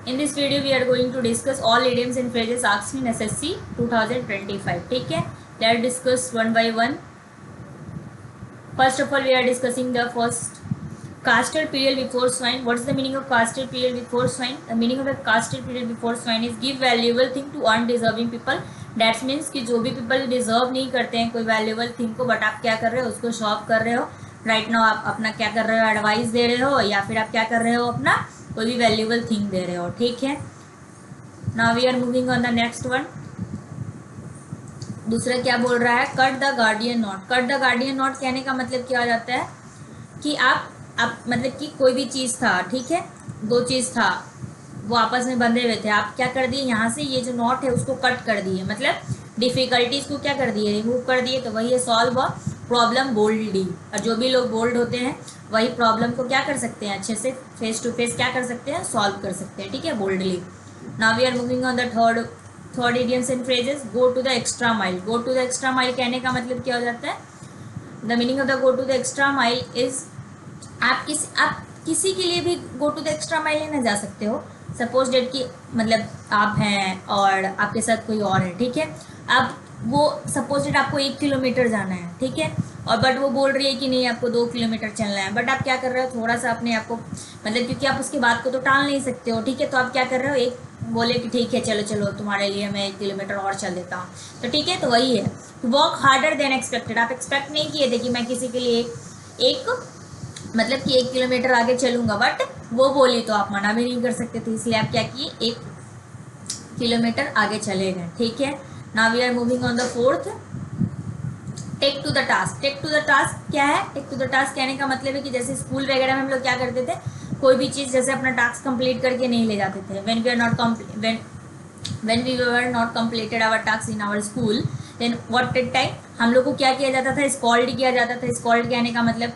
In this video we are going to discuss all idioms and phrases asked in SSC 2025. ठीक है, let's discuss one by one. First of all, we are discussing the first casted period before swine. What is the meaning of casted period before swine? The meaning of the casted period before swine is give valuable thing to undeserving people. That means कि जो भी people deserve नहीं करते हैं कोई valuable thing को, but आप क्या कर रहे हो, उसको शॉप कर रहे हो. राइट नाउ आप अपना क्या कर रहे हो, एडवाइस दे रहे हो, या फिर आप क्या कर रहे हो, अपना कोई भी वैल्यूएबल थिंग दे रहे हो. ठीक है, now we are moving on the next one. दूसरा क्या बोल रहा है, cut the Gordian knot. Cut the Gordian knot कहने का मतलब क्या हो जाता है कि आप मतलब कि कोई भी चीज़ था, ठीक है, दो चीज़ था, वो आपस में बंधे हुए थे, आप क्या कर दिए, यहाँ से ये जो नॉट है उसको कट कर दिए, मतलब डिफिकल्टीज को क्या कर दिए, रिमूव कर दिए. तो वही है सॉल्व अ प्रॉब्लम बोल्डली. और जो भी लोग बोल्ड होते हैं वही प्रॉब्लम को क्या कर सकते हैं, अच्छे से फेस टू फेस क्या कर सकते हैं, सॉल्व कर सकते हैं. ठीक है, boldly. Now we are moving on the third idioms and phrases. Go to the extra mile. Go to the extra mile कहने का मतलब क्या हो जाता है, the meaning of the go to the extra mile is आप किसी के लिए भी go to the extra mile लेने जा सकते हो. सपोज डेट कि मतलब आप हैं और आपके साथ कोई और है, ठीक है, अब वो सपोज डेट आपको 1 किलोमीटर जाना है, ठीक है, और बट वो बोल रही है कि नहीं आपको 2 किलोमीटर चलना है, बट आप क्या कर रहे हो, थोड़ा सा अपने आप को मतलब क्योंकि आप उसकी बात को तो टाल नहीं सकते हो, ठीक है, तो आप क्या कर रहे हो, एक बोले कि ठीक है चलो चलो तुम्हारे लिए मैं 1 किलोमीटर और चल देता हूँ. तो ठीक है, तो वही है वर्क हार्डर देन एक्सपेक्टेड. आप एक्सपेक्ट नहीं किए थे कि मैं किसी के लिए एक मतलब कि 1 किलोमीटर आगे चलूँगा, बट वो बोली तो आप मना भी नहीं कर सकते थे, इसलिए आप क्या किए, 1 किलोमीटर आगे चले गए. ठीक है, now we are moving on the fourth. Take to the task. Take to the task क्या है, टेक टू द टास्क कहने का मतलब है कि जैसे स्कूल वगैरह में हम लोग क्या करते थे, कोई भी चीज़ जैसे अपना टास्क कंप्लीट करके नहीं ले जाते थे. When we were not completed our task in our school, then what time हम लोग को क्या किया जाता था, स्कॉल्ड किया जाता था. स्कॉल्ड कहने का मतलब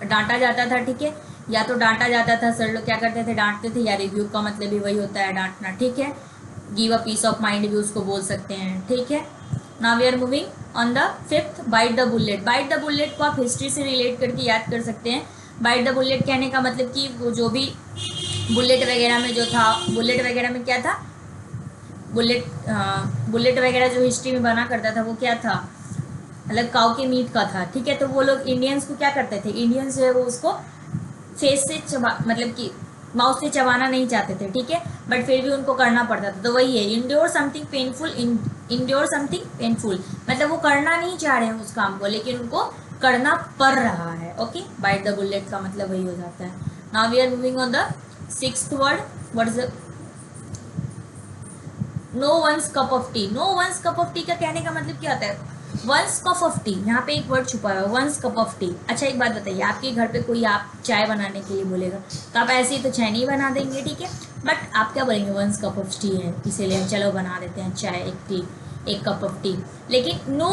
डांटा जाता था. ठीक है, या तो डांटा जाता था, सर लोग क्या करते थे, डांटते थे, या रिव्यू का मतलब भी वही होता है, डांटना. ठीक है, give a piece of mind भी उसको बोल सकते हैं. ठीक है, now we are moving on the fifth. Bite the bullet. Bite the bullet को आप हिस्ट्री से रिलेट करके याद कर सकते हैं. बाइट द बुलेट कहने का मतलब कि वो जो भी बुलेट वगैरह में जो था, बुलेट वगैरह में क्या था, बुलेट वगैरह जो हिस्ट्री में बना करता था वो क्या था, मतलब काऊ के मीट का था. ठीक है, तो वो लोग इंडियंस को क्या करते थे, इंडियंस जो है वो उसको फेस से मतलब कि माउथ से चबाना नहीं चाहते थे. ठीक है, बट फिर भी उनको करना पड़ता था. तो वही है endure something painful. Endure something painful मतलब वो करना नहीं चाह रहे हैं उस काम को, लेकिन उनको करना पड़ रहा है. ओके, बाइट द बुलेट का मतलब वही हो जाता है. Now we are moving on the sixth word. What is the no one's cup of tea. No one's cup of tea का कहने का मतलब क्या होता है, वंस कप ऑफ टी, यहाँ पे एक वर्ड छुपा हुआ है, वंस कप ऑफ टी. अच्छा एक बात बताइए, आपके घर पे कोई आप चाय बनाने के लिए बोलेगा तो आप ऐसे ही तो चाय नहीं बना देंगे, ठीक है, बट आप क्या बोलेंगे, वंस कप ऑफ टी है इसीलिए चलो बना देते हैं चाय, एक कप ऑफ टी. लेकिन no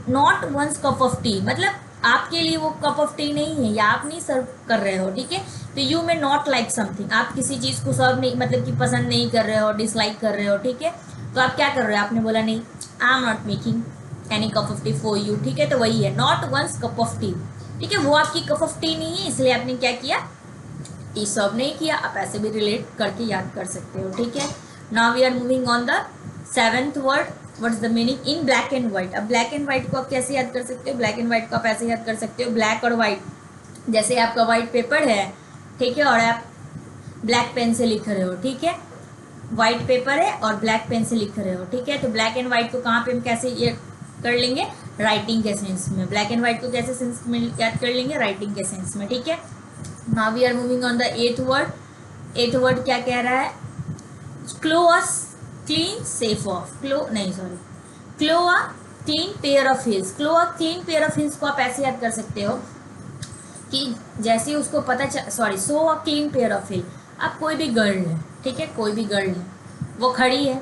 not one's cup of tea मतलब आपके लिए वो कप ऑफ टी नहीं है, या आप नहीं सर्व कर रहे हो. ठीक है, तो you may not like something, आप किसी चीज़ को सर्व नहीं मतलब कि पसंद नहीं कर रहे हो, डिसलाइक कर रहे हो. ठीक है, तो आप क्या कर रहे हो, आपने बोला नहीं, I am not making any cup of tea for you. ठीक है, तो वही है not one's cup of tea. ठीक है, वो आपकी कप ऑफ टी नहीं है, इसलिए आपने क्या किया, टी सर्व नहीं किया. आप ऐसे भी रिलेट करके याद कर सकते हो. ठीक है, now we are moving on the seventh word. What is the meaning in black and white. अब ब्लैक एंड व्हाइट को आप कैसे याद कर सकते हो, ब्लैक एंड व्हाइट को आप ऐसे याद कर सकते हो, ब्लैक और व्हाइट, जैसे आपका व्हाइट पेपर है, ठीक है, और आप ब्लैक पेन से लिख रहे हो. ठीक है, व्हाइट पेपर है और ब्लैक पेन से लिख रहे हो. ठीक है, तो ब्लैक एंड व्हाइट को कहाँ पे हम कैसे ये कर लेंगे, राइटिंग के सेंस में. ब्लैक एंड व्हाइट को कैसे सेंस में याद कर लेंगे, राइटिंग के सेंस में. ठीक है, now we are moving on the eighth word. Eighth word क्या कह रहा है, claw a clean safe off, claw a clean pair of heels. Claw a clean pair of heels को आप ऐसे याद कर सकते हो कि जैसे उसको पता सो अ क्लीन पेयर ऑफ हिल. अब कोई भी गर्ल है, ठीक है, कोई भी गर्ल है, वो खड़ी है,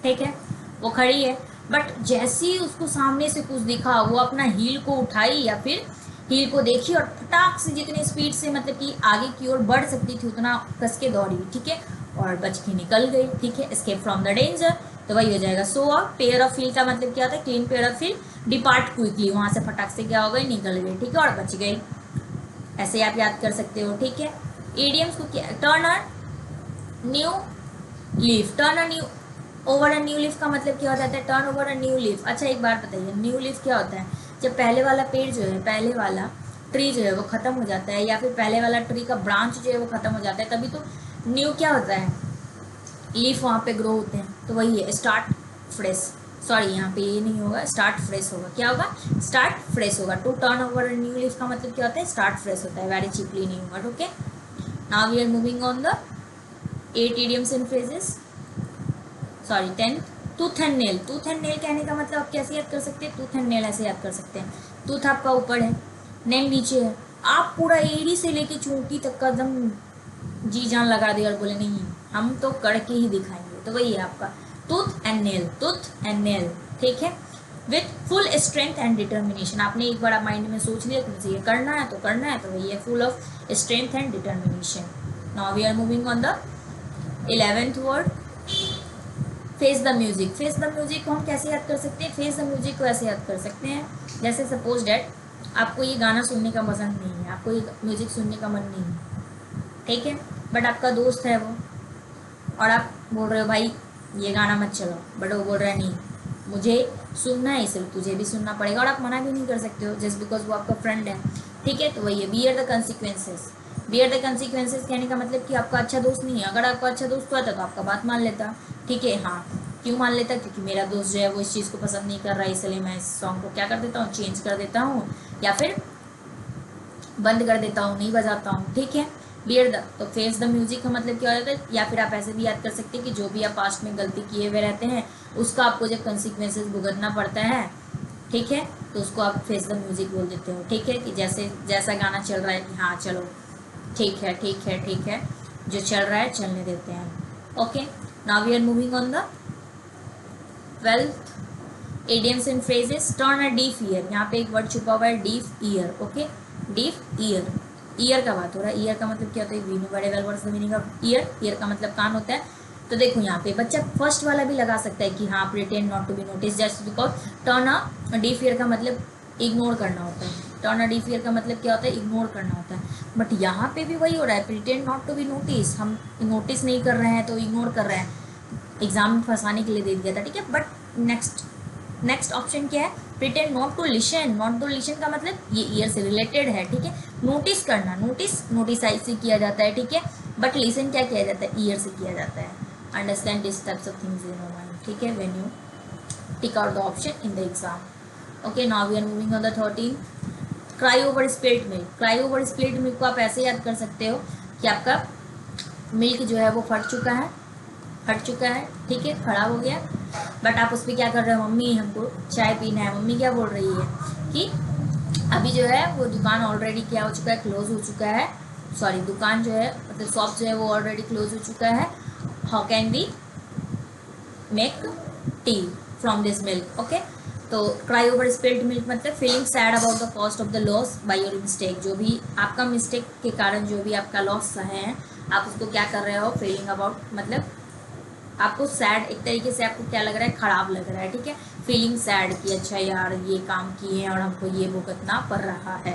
ठीक है, वो खड़ी है, बट जैसे ही उसको सामने से कुछ दिखा, वो अपना हील को उठाई या फिर हील को देखी और फटाक से जितनी स्पीड से मतलब कि आगे की ओर बढ़ सकती थी उतना कस के दौड़ी. ठीक है, और बच के निकल गई. ठीक है, एस्केप फ्रॉम द डेंजर. तो वही हो जाएगा show a pair of heel का मतलब क्या होता है, clean pair of heel, depart quickly, वहाँ से फटाक से क्या हो गई, निकल गई. ठीक है, और बच गई. ऐसे आप याद कर सकते हो. ठीक है, इडियम्स को क्या, turn a new leaf, turn a new over a new leaf का मतलब क्या हो जाता है, turn over a new leaf. अच्छा एक बात बताइए, न्यू लीफ क्या होता है, जब पहले वाला पेड़ जो है, पहले वाला ट्री जो है वो खत्म हो जाता है, या फिर पहले वाला ट्री का ब्रांच जो है वो खत्म हो जाता है, तभी तो न्यू क्या होता है, लीफ वहाँ पे ग्रो होते हैं। तो वही है स्टार्ट फ्रेश, सॉरी यहाँ पे ये नहीं होगा, स्टार्ट फ्रेश होगा। क्या होगा, स्टार्ट फ्रेश होगा। To turn over new leaf का मतलब क्या होता है, स्टार्ट फ्रेश होता है, वेरी चीपली नहीं होगा। Okay, now we are moving on the 8 idioms and phrases, sorry 10। Tooth and nail, tooth and nail कहने का मतलब आप कैसे याद कर सकते हैं, टूथ एंड नेल ऐसे याद कर सकते हैं, टूथ आपका ऊपर है, नेल नीचे है, आप पूरा एड़ी से लेके चूंटी तक का एकदम जी जान लगा दिया और बोले नहीं हम तो करके ही दिखाएंगे, तो वही है आपका tooth and nail, tooth and nail. ठीक है, with full strength and determination, आपने एक बार माइंड में सोच लिया कि मुझे ये करना है तो करना है, तो वही है full of strength and determination. Now we are moving on the 11th word, face the music. Face the music को हम कैसे याद कर सकते हैं, फेस द म्यूजिक को ऐसे याद कर सकते हैं, जैसे सपोज डैट आपको ये गाना सुनने का पसंद नहीं है, आपको ये म्यूजिक सुनने का मन नहीं है, ठीक है, बट आपका दोस्त है वो, और आप बोल रहे हो भाई ये गाना मत चलाओ, बट वो बोल रहा है नहीं मुझे सुनना है, इसलिए तुझे भी सुनना पड़ेगा, और आप मना भी नहीं कर सकते हो जस्ट बिकॉज वो आपका फ्रेंड है। ठीक है, तो वही है bear the consequences. Bear the consequences कहने का मतलब कि आपका अच्छा दोस्त नहीं है, अगर आपका अच्छा दोस्त होता तो आपका बात मान लेता। ठीक है, हाँ क्यों मान लेता, क्योंकि मेरा दोस्त जो है वो इस चीज़ को पसंद नहीं कर रहा है, इसलिए मैं इस सॉन्ग को क्या कर देता हूँ, चेंज कर देता हूँ, या फिर बंद कर देता हूँ, नहीं बजाता हूँ। ठीक है, बियर द, तो फेस द म्यूजिक का मतलब क्या होता है, या फिर आप ऐसे भी याद कर सकते हैं कि जो भी आप पास्ट में गलती किए हुए रहते हैं उसका आपको जब कंसिक्वेंसेस भुगतना पड़ता है, ठीक है, तो उसको आप फेस द म्यूजिक बोल देते हो। ठीक है, कि जैसे जैसा गाना चल रहा है कि हाँ चलो ठीक है ठीक है ठीक है, जो चल रहा है चलने देते हैं। Okay, now we are moving on the 12th idioms and phrases, turn a deaf ear। यहाँ पे एक वर्ड छुपा हुआ है deaf year. Okay, deaf year, ear का बात हो रहा है, ईयर का मतलब क्या होता है, we know very well what is the meaning of ear, ear का मतलब कान होता है। तो देखो यहाँ पे बच्चा फर्स्ट वाला भी लगा सकता है कि हाँ pretend not to be notice, just because turn a deaf ear का मतलब इग्नोर करना होता है, टर्न अ डीफ ईयर का मतलब क्या होता है, इग्नोर करना होता है, बट यहाँ पे भी वही हो रहा है, pretend not to be notice, हम नोटिस नहीं कर रहे हैं तो इग्नोर कर रहे हैं, एग्जाम में फंसाने के लिए दे दिया था। ठीक है, बट नेक्स्ट ऑप्शन क्या है, pretend not to listen. Not to listen का मतलब ये ईयर से रिलेटेड है। ठीक है, नोटिस करना, नोटिस आई से किया जाता है, ठीक है, बट लिसन क्या किया जाता है, ईयर से किया जाता है। Understand this types of things in your mind. ठीक है, when you tick out the option in the exam. Okay, now we are moving on the 13, cry over spilled milk. Cry over spilled milk को आप ऐसे याद कर सकते हो कि आपका मिल्क जो है वो फट चुका है, ठीक है, खराब हो गया, बट आप उस पर क्या कर रहे हो, मम्मी हमको चाय पीना है, मम्मी क्या बोल रही है कि अभी जो है वो दुकान ऑलरेडी क्या हो चुका है, क्लोज हो चुका है, सॉरी दुकान जो है मतलब शॉप जो है वो ऑलरेडी क्लोज हो चुका है, how can we make tea from this milk. Okay, तो क्राई ओवर स्पिल्ड मिल्क मतलब feeling sad about the cost of the loss by your mistake, जो भी आपका मिस्टेक के कारण जो भी आपका लॉस है आप उसको क्या कर रहे हो, फीलिंग अबाउट मतलब आपको सैड, एक तरीके से आपको क्या लग रहा है, खराब लग रहा है। ठीक है, फीलिंग सैड कि अच्छा यार ये काम किए हैं और हमको ये भुगतना पड़ रहा है।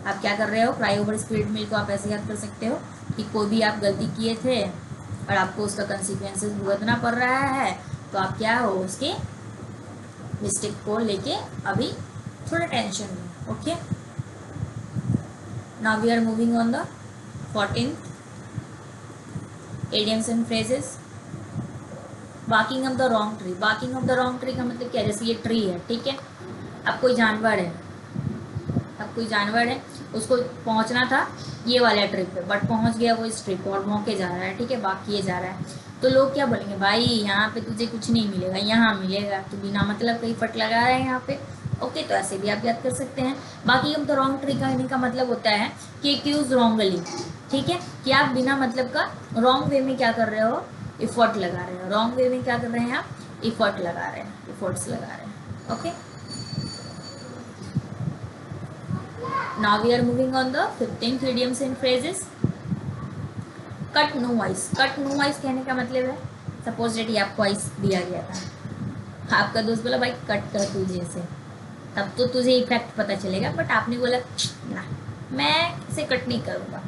आप क्या कर रहे हो, क्राई ओवर स्पिल्ड मिल्क को आप ऐसे याद कर सकते हो कि कोई भी आप गलती किए थे और आपको उसका कंसिक्वेंसेस भुगतना पड़ रहा है, तो आप क्या हो उसके मिस्टेक को लेके अभी थोड़ा टेंशन में। Okay, now we are moving on the 14th idioms and phrases, barking off the wrong tree. Barking off the wrong tree का मतलब क्या है, जैसे ये ट्री है, ठीक है, अब कोई जानवर है, उसको पहुंचना था ये वाले ट्री पे, बट पहुंच गया वो इस ट्री पे और मौके जा रहा है, ठीक है, बाकी ये जा रहा है, तो लोग क्या बोलेंगे, भाई यहाँ पे तुझे कुछ नहीं मिलेगा, यहाँ मिलेगा, तो बिना मतलब कहीं फट लगा रहा है यहाँ पे। ओके, तो ऐसे भी आप याद कर सकते हैं। बाकी हम तो रॉन्ग ट्री कहने का मतलब होता है कि एक्यूज रॉन्गली, ठीक है, कि आप बिना मतलब का रॉन्ग वे में क्या कर रहे हो, इफर्ट लगा रहे हो, रॉन्ग वे में क्या कर रहे हैं आप, इफर्ट्स लगा रहे हैं। Okay, now we are moving on the 15th idioms and phrases, cut no ice. Cut no ice कहने का मतलब है, सपोज डेट आपको आइस दिया गया था, आपका दोस्त बोला भाई कट कर तुझे से, तब तो तुझे इफेक्ट पता चलेगा, बट आपने बोला ना मैं इसे कट नहीं करूँगा,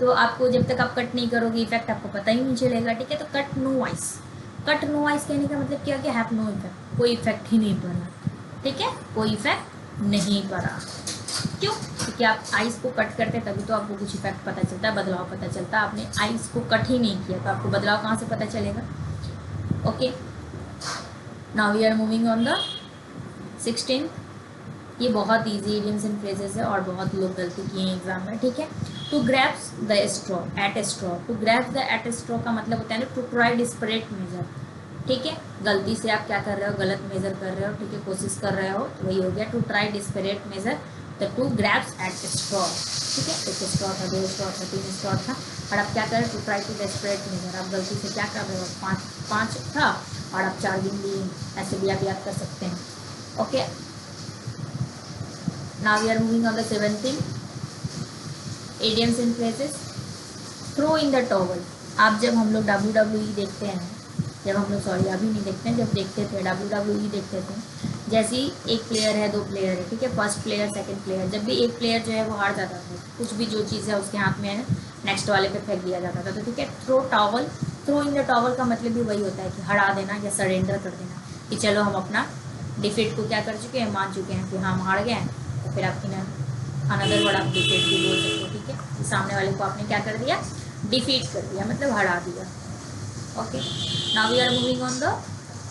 तो आपको जब तक आप कट नहीं करोगे इफेक्ट आपको पता ही नहीं चलेगा, ठीक है। तो cut no ice, cut no ice कहने का मतलब क्या, कि हैव नो इफेक्ट, कोई इफेक्ट ही नहीं पड़ा, ठीक है, कोई इफेक्ट नहीं पड़ा। क्यों? क्योंकि आप आइस को कट करते हैं तभी तो आपको कुछ इफेक्ट पता चलता है, बदलाव पता चलता है। आपने आइस को कट ही नहीं किया तो आपको बदलाव कहाँ से पता चलेगा? Okay, now we are moving on the 16। ये बहुत इजी इडियम्स एंड फ्रेजेस है और बहुत लोग गलती किए हैं एग्जाम में, ठीक है। To grabs the straw at a straw, to grabs the at a straw का मतलब होता है ना टू ट्राई डिस्परेट मेजर, ठीक है। गलती से आप क्या कर रहे हो, गलत मेजर कर रहे हो, ठीक है, कोशिश कर रहे हो, तो वही हो गया to try desperate measure. The to grabs at a straw, ठीक है, एक स्ट्रॉ था, 2 स्ट्रॉ था, 3 स्ट्रॉ था, और आप क्या कर रहे हो, to try to desperate measure. आप गलती से क्या कर रहे हो, 5 था और आप 4 गिन लिए, ऐसे भी आप याद कर सकते हैं। Okay, now we are moving on the 17 idioms and phrases। throw in the towel, आप जब हम लोग WWE देखते हैं, जब हम लोग सॉरी अभी नहीं देखते हैं, जब देखते थे WWE देखते थे, जैसे ही एक प्लेयर है, 2 प्लेयर है, ठीक है, फर्स्ट प्लेयर सेकंड प्लेयर, जब भी एक प्लेयर जो है वो हार जाता था, कुछ भी जो चीज़ है उसके हाथ में है नेक्स्ट वाले पे फेंक दिया जाता था, तो ठीक है। Throw towel, throw in the towel का मतलब भी वही होता है कि हरा देना या सरेंडर कर देना, कि चलो हम अपना डिफीट को क्या कर चुके हैं, मान चुके हैं कि हम हार गए हैं, तो फिर आप इन अनदर वर्ड आप डिफीट भी बोल सकते हो, ठीक है, कि सामने वाले को आपने क्या कर दिया, डिफीट कर दिया, मतलब हरा दिया। Okay, now we are moving on the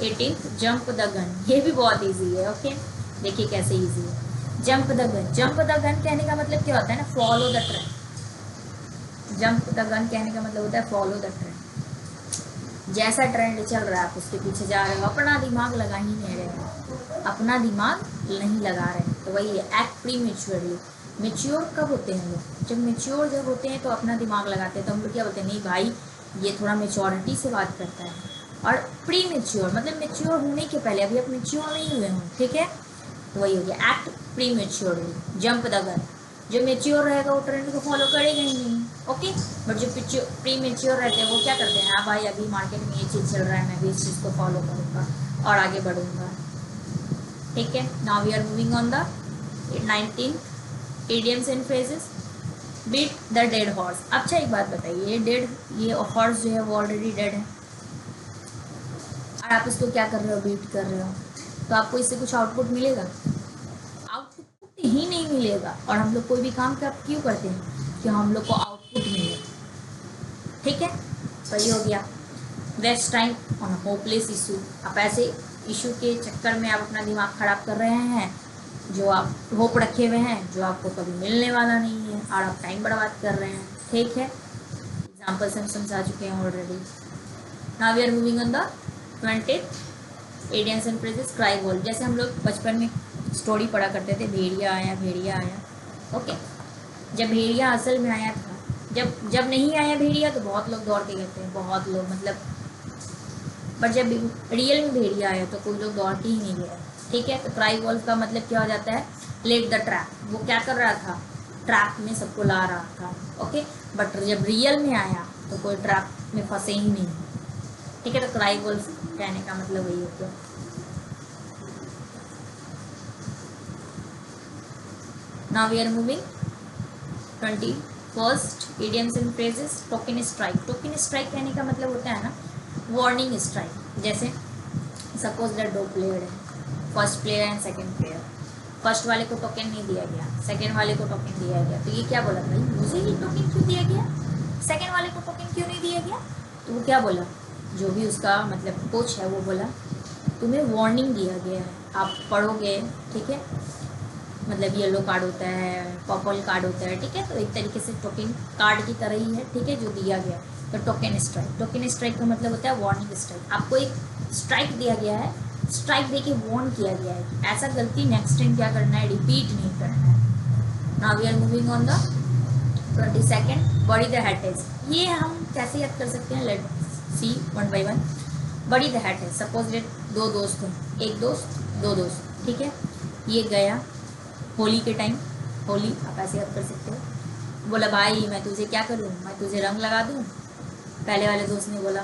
18th, jump the gun. ये भी बहुत इजी है, ओके, देखिए कैसे इजी है। Jump the gun, jump the gun कहने का मतलब क्या होता है ना, follow the trend. Jump the gun कहने का मतलब होता है फॉलो द ट्रेंड, जैसा ट्रेंड चल रहा है आप उसके पीछे जा रहे हो, अपना दिमाग लगा ही नहीं रहे हो, अपना दिमाग नहीं लगा रहे हैं, तो वही है एक्ट प्रीमेच्योरली। मेच्योर कब होते हैं लोग, जब मेच्योर जब होते हैं तो अपना दिमाग लगाते हैं, तो हम लोग क्या बोलते हैं, नहीं भाई ये थोड़ा मेच्योरिटी से बात करता है। और प्री मेच्योर मतलब मेच्योर होने के पहले, अभी आप मेच्योर नहीं हुए हों, ठीक है, तो वही हो गया act pre maturely. Jump the gun, जो मेच्योर रहेगा वो ट्रेंड को फॉलो करेगा ही नहीं, ओके, बट जो प्री मेच्योर रहते हैं वो क्या करते हैं, हाँ भाई अभी मार्केट में ये चीज़ चल रहा है, मैं भी इस चीज़ को फॉलो करूँगा और आगे बढ़ूँगा, ठीक है। Now we are moving on the 19th idioms and phrases। Beat the dead horse. अच्छा एक बात बताइए, ये हॉर्स जो है वो ऑलरेडी डेड है और आप इसको क्या कर रहे हो, बीट कर रहे हो, तो आपको इससे कुछ आउटपुट मिलेगा? आउटपुट ही नहीं मिलेगा। और हम लोग कोई भी काम क्यों करते हैं, कि हम लोग को आउटपुट मिले, ठीक है, तो ये हो गया waste time on hopeless issue. आप ऐसे इशू के चक्कर में आप अपना दिमाग खराब कर रहे हैं, जो आप होप रखे हुए हैं, जो आपको कभी मिलने वाला नहीं है, और आप टाइम बर्बाद कर रहे हैं, ठीक है। एग्जाम्पल्स हम समझा चुके हैं already. Now we are moving on the 20th idioms and phrases। Cry wolf, जैसे हम लोग बचपन में स्टोरी पढ़ा करते थे, भेड़िया आया भेड़िया आया, ओके, जब भेड़िया असल में आया था, जब नहीं आया भेड़िया तो बहुत लोग दौड़ के गए थे, बहुत लोग मतलब, पर जब रियल में भेड़िया आया तो कोई लोग दौड़ के ही नहीं गया, ठीक है। तो क्राई वॉल्फ का मतलब क्या हो जाता है, लेट द ट्रैप, वो क्या कर रहा था, ट्रैप में सबको ला रहा था, ओके, बट जब रियल में आया तो कोई ट्रैप में फंसे ही नहीं, ठीक है। तो क्राई वॉल्फ कहने का मतलब वही होता है। Now we are moving 21st idioms and phrases। Token strike, token strike कहने का मतलब होता है ना वार्निंग स्ट्राइक। जैसे सपोज दैट 2 प्लेयर है, first player and second player, फर्स्ट वाले को टोकन नहीं दिया गया, सेकंड वाले को टोकन दिया गया, तो ये क्या बोला, भाई मुझे ही टोकन क्यों दिया गया, सेकंड वाले को टोकन क्यों नहीं दिया गया, तो वो क्या बोला, जो भी उसका मतलब कोच है वो बोला तुम्हें वार्निंग दिया गया है, आप पढ़ोगे, ठीक है, मतलब येलो कार्ड होता है, पर्पल कार्ड होता है, ठीक है, तो एक तरीके से टोकन कार्ड की तरह ही है, ठीक है, जो दिया गया। तो टोकन स्ट्राइक, टोकन स्ट्राइक का मतलब होता है वार्निंग स्ट्राइक। आपको एक स्ट्राइक दिया गया है, स्ट्राइक देके वार्न किया गया है कि ऐसा गलती नेक्स्ट टाइम क्या करना है, रिपीट नहीं करना है। Now we are moving on the 22nd बड़ी द हैटेज। ये हम कैसे याद कर सकते हैं, let see one by one. बड़ी द हैटेज, सपोज डेट 2 दोस्त हैं, एक दोस्त 2 दोस्त, ठीक है, ये गया होली के टाइम, होली आप ऐसे याद कर सकते हो, बोला भाई मैं तुझे क्या करूँ, मैं तुझे रंग लगा दूँ। पहले वाले दोस्त ने बोला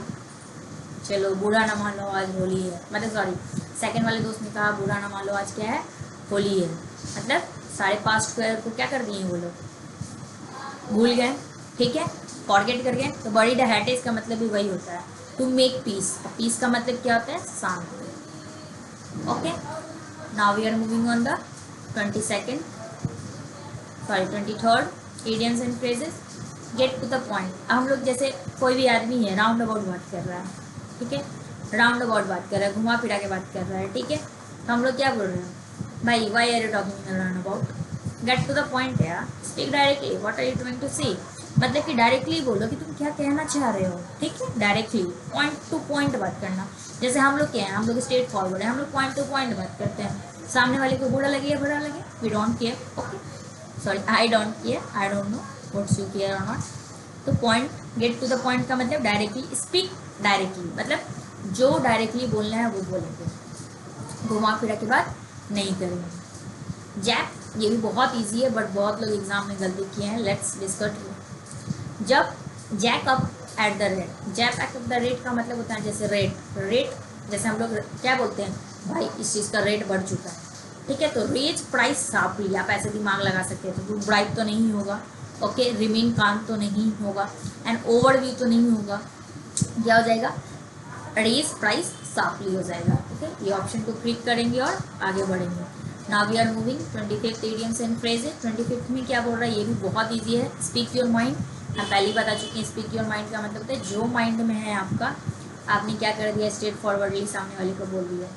चलो बुरा ना मान लो आज होली है, मतलब सॉरी सेकंड वाले दोस्त ने कहा बुरा ना मान लो आज क्या है, होली है, मतलब सारे पास्ट को क्या कर दिए वो लोग, भूल गए, ठीक है, फॉरगेट कर गए तो बरीड है इसका मतलब भी वही होता है, टू मेक पीस। पीस का मतलब क्या होता है, शांति। Okay, now we are moving on the 22nd, sorry 23rd idioms and phrases. Get to the point. अब हम लोग जैसे कोई भी आदमी है राउंड अबाउट बात कर रहा है, ठीक है, राउंड अबाउट बात कर रहा है, घुमा फिरा के बात कर रहा है, ठीक है, तो हम लोग क्या बोल रहे हैं, भाई why are you talking round about, get to the point यार, speak directly, what are you trying to say, मतलब कि डायरेक्टली बोलो कि तुम क्या कहना चाह रहे हो, ठीक है, डायरेक्टली पॉइंट टू पॉइंट बात करना। जैसे हम लोग क्या है, हम लोग स्ट्रेट फॉरवर्ड है, हम लोग पॉइंट टू पॉइंट बात करते हैं, सामने वाले को बुरा लगे या बुरा लगे, we don't care, okay, sorry I don't care, I don't know what's you care or not. तो point, get to the point का मतलब डायरेक्टली, स्पीक डायरेक्टली, मतलब जो डायरेक्टली बोलना है वो बोलेंगे, घुमा फिरा के बात नहीं करेंगे। जैक, ये भी बहुत इजी है बट बहुत लोग एग्जाम में गलती किए हैं, लेट्स डिस्कस। जब jack up at the rate, jack up the rate का मतलब होता है जैसे रेट, जैसे हम लोग क्या बोलते हैं, भाई इस चीज़ का रेट बढ़ चुका है, ठीक है, तो रेज प्राइस शार्पली, आप ऐसे दिमाग लगा सकते हैं, तो ब्राइट तो नहीं होगा, ओके, रिमेन काम तो नहीं होगा, एंड ओवरव्यू तो नहीं होगा, क्या हो जाएगा, रेज प्राइस शार्पली हो जाएगा, ठीक है, ये ऑप्शन को क्लिक करेंगे और आगे बढ़ेंगे। Now we are moving 25th idioms and phrases. 25th में क्या बोल रहा है, ये भी बहुत ईजी है, स्पीक योर माइंड। हम पहले ही बता चुके हैं, स्पीक योर माइंड का मतलब होता है जो माइंड में है आपका, आपने क्या कर दिया, स्ट्रेट फॉरवर्डली सामने वाले को बोल दिया,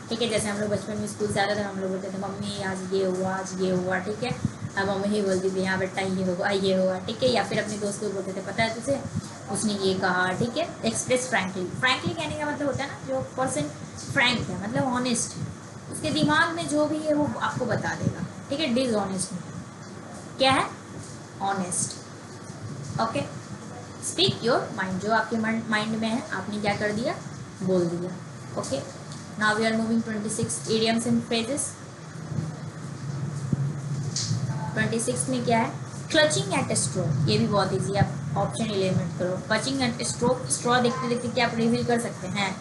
ठीक है। जैसे हम लोग बचपन में स्कूल से आते थे, हम लोग बोलते थे मम्मी आज ये हुआ, आज ये हुआ, ठीक है, अब मम्मी ही बोलती थी हाँ बेटा ये हुआ, ठीक है, या फिर अपने दोस्त को बोलते थे पता है तुझे उसने ये कहा, ठीक है। एक्सप्रेस फ्रैंकली, फ्रैंकली कहने का मतलब होता है ना जो पर्सन फ्रैंक है, मतलब ऑनेस्ट है, उसके दिमाग में जो भी है वो आपको बता देगा, ठीक है, डिसऑनेस्ट नहीं, क्या है, honest, okay. Speak your mind, जो आपके माइंड में है आपने क्या कर दिया, बोल दिया, okay. Now we are moving 26 idioms and phrases. 26 में क्या है, क्लचिंग एट स्ट्रॉ, ये भी बहुत इजी, आप ऑप्शन एलिमिनेट करो। क्लचिंग एट स्ट्रॉ, स्ट्रॉ देखते देखते क्या आप रिवील कर सकते हैं,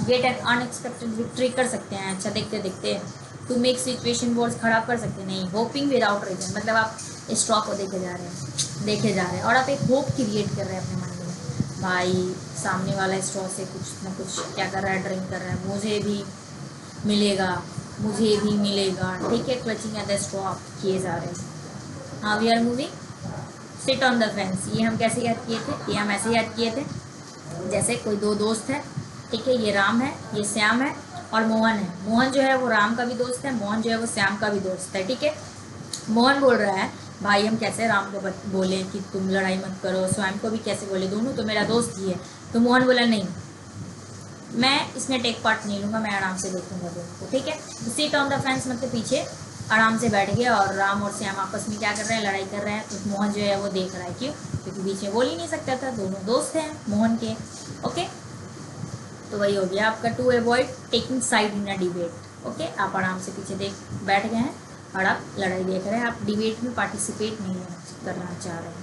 गेट एन अनएक्सपेक्टेड विक्ट्री कर सकते हैं, अच्छा देखते देखते। टू मेक सिचुएशन वर्स, खराब कर सकते हैं, नहीं। होपिंग विदाउट रीजन, मतलब आप स्ट्रॉ को देखे जा रहे हैं और आप एक होप क्रिएट कर रहे हैं अपने मन में, भाई सामने वाला स्ट्रॉ से कुछ ना कुछ क्या कर रहा है, ड्रिंक कर रहा है, मुझे भी मिलेगा, ठीक है। क्लचिंग एट द स्ट्रॉ आप किए जा रहे हैं। हाँ, we are moving sit on the fence, ये हम कैसे याद किए थे, ये हम ऐसे याद किए थे, जैसे कोई दो दोस्त है, ठीक है, ये राम है, ये श्याम है और मोहन है। मोहन जो है वो राम का भी दोस्त है, मोहन जो है वो श्याम का भी दोस्त है, ठीक है। मोहन बोल रहा है भाई हम कैसे राम को बोले कि तुम लड़ाई मत करो, स्वयं को भी कैसे बोले, दोनों तो मेरा दोस्त ही है। तो मोहन बोला नहीं, मैं इसमें टेक पार्ट नहीं लूँगा, मैं आराम से देखूंगा दोनों को, ठीक है। सीट ऑन द फेंस मतलब पीछे आराम से बैठ गया और राम और श्याम आपस में क्या कर रहे हैं, लड़ाई कर रहे हैं, तो मोहन जो है वो देख रहा है, क्यों, क्योंकि बीच में बोल ही नहीं सकता था, दोनों दोस्त हैं मोहन के, ओके। तो वही हो गया आपका, to avoid taking side in a debate, okay. आप आराम से पीछे बैठ गए हैं और आप लड़ाई देख रहे हैं, आप डिबेट में पार्टिसिपेट नहीं करना चाह रहे हैं।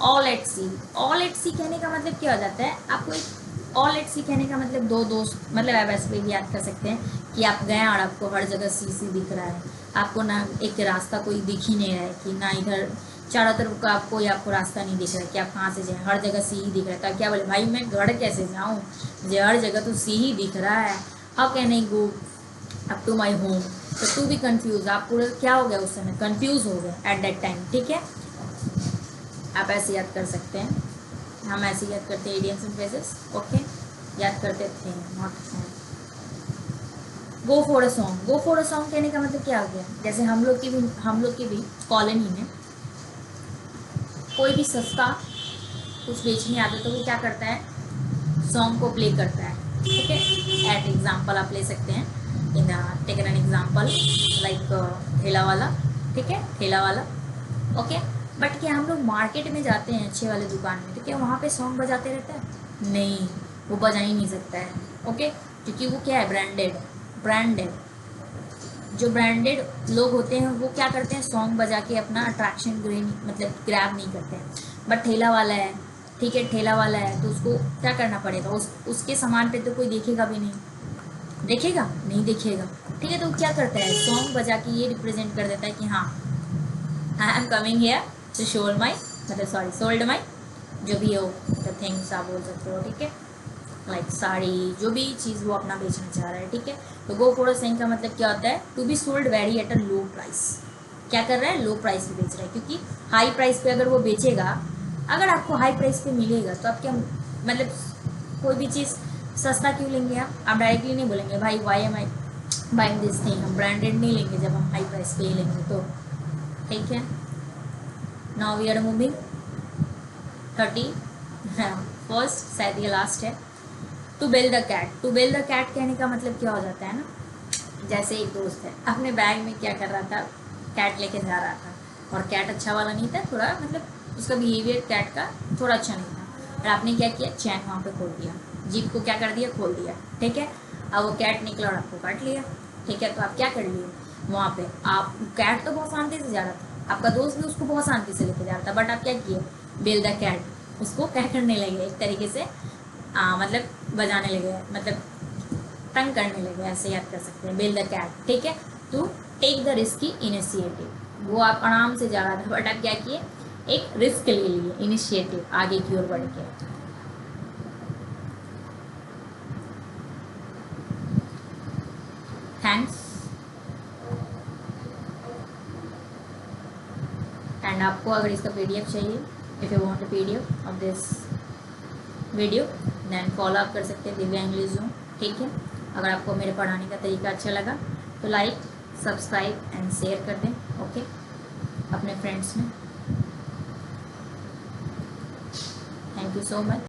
All at sea, all at sea कहने का मतलब क्या हो जाता है, आपको एक ऑल एट सी कहने का मतलब दो दोस्त, मतलब आप ऐसे भी याद कर सकते हैं कि आप गए और आपको हर जगह सी दिख रहा है, आपको ना एक रास्ता कोई दिख ही नहीं रहा है, कि ना इधर चारों तरफ का आपको रास्ता नहीं दिख रहा है कि आप कहाँ से जाएं, हर जगह सी ही दिख रहा है। तो क्या बोले भाई मैं घर कैसे जाऊँ, मुझे हर जगह तो सी ही दिख रहा है, how can I go up to my home. तो टू बी कन्फ्यूज, आप पूरा क्या हो गया उस समय, कन्फ्यूज हो गए एट दैट टाइम, ठीक है। आप ऐसे याद कर सकते हैं, हम ऐसे याद करते हैं इडियम्स एंड फ्रेजेस, ओके, याद करते थे not. Go for a song, go for a song कहने का मतलब क्या हो गया, जैसे हम लोग की भी कॉलोनी में कोई भी सस्ता कुछ बेचने आता है तो वो क्या करता है, सॉन्ग को प्ले करता है, ठीक है। एट एग्जाम्पल आप ले सकते हैं, इन टेक एन एग्जाम्पल लाइक ठेला वाला, ठीक है, ठेला वाला, ओके। बट क्या हम लोग मार्केट में जाते हैं अच्छे वाले दुकान में, तो क्या वहाँ पे सॉन्ग बजाते रहता है, नहीं, वो बजा ही नहीं सकता है, ओके, क्योंकि वो क्या है, ब्रांडेड जो ब्रांडेड लोग होते हैं वो क्या करते हैं, सॉन्ग बजा के अपना अट्रैक्शन मतलब ग्रैब नहीं करते हैं। बट ठेला वाला है, ठीक है, ठेला वाला है तो उसको क्या करना पड़ेगा, उसके सामान पे तो कोई देखेगा भी नहीं, नहीं देखेगा, ठीक है। तो क्या करता है, सॉन्ग बजा के ये रिप्रेजेंट कर देता है कि हाँ I am coming here to show my मतलब सॉरी सोल्ड माई जो भी हो द थिंग्स आप बोल सकते हो, ठीक है, लाइक साड़ी, जो भी चीज़ वो अपना बेचना चाह रहा है, ठीक है। तो गो फॉर अ सेलिंग का मतलब क्या होता है, to be sold very at a low price. क्या कर रहा है, लो प्राइस पे बेच रहा है, क्योंकि हाई प्राइस पे अगर वो बेचेगा, अगर आपको हाई प्राइस पे मिलेगा तो आप क्या मतलब कोई भी चीज़ सस्ता क्यों लेंगे आप डायरेक्टली नहीं बोलेंगे भाई why am I buying this thing, हम ब्रांडेड नहीं लेंगे जब हम हाई प्राइस पे ही लेंगे तो, ठीक है। Now we are moving 30 first, शायद ये लास्ट है। To build the cat, to build the cat कहने का मतलब क्या हो जाता है ना, जैसे एक दोस्त है अपने बैग में क्या कर रहा था, कैट लेके जा रहा था, और कैट अच्छा वाला नहीं था, थोड़ा मतलब उसका बिहेवियर कैट का थोड़ा अच्छा नहीं था, और आपने क्या किया, चैन वहाँ पे खोल दिया, जीप को क्या कर दिया, खोल दिया, ठीक है। अब वो कैट निकला और आपको काट लिया, ठीक है। तो आप क्या कर लिए वहाँ पे, आप कैट तो बहुत शांति से जा रहा था, आपका दोस्त भी उसको बहुत शांति से लेके जा रहा था, बट आप क्या किए, बिल्ड द कैट, उसको क्या करने लगे, एक तरीके से मतलब बजाने लगे, मतलब तंग करने लगे, ऐसे याद कर सकते हैं, बिल्ड द कैट, ठीक है। To take the risky initiative, वो आप आराम से जा रहा था, बट आप क्या किए, एक रिस्क ले लिए, इनिशिएटिव, आगे की ओर बढ़ के। थैंक्स। एंड आपको अगर इसका पीडीएफ चाहिए, if you want a PDF of this video, then follow up कर सकते हैं दिव्या इंग्लिश जोन, ठीक है। अगर आपको मेरे पढ़ाने का तरीका अच्छा लगा तो लाइक, सब्सक्राइब एंड शेयर कर दें, ओके, अपने फ्रेंड्स में। Thank you so much.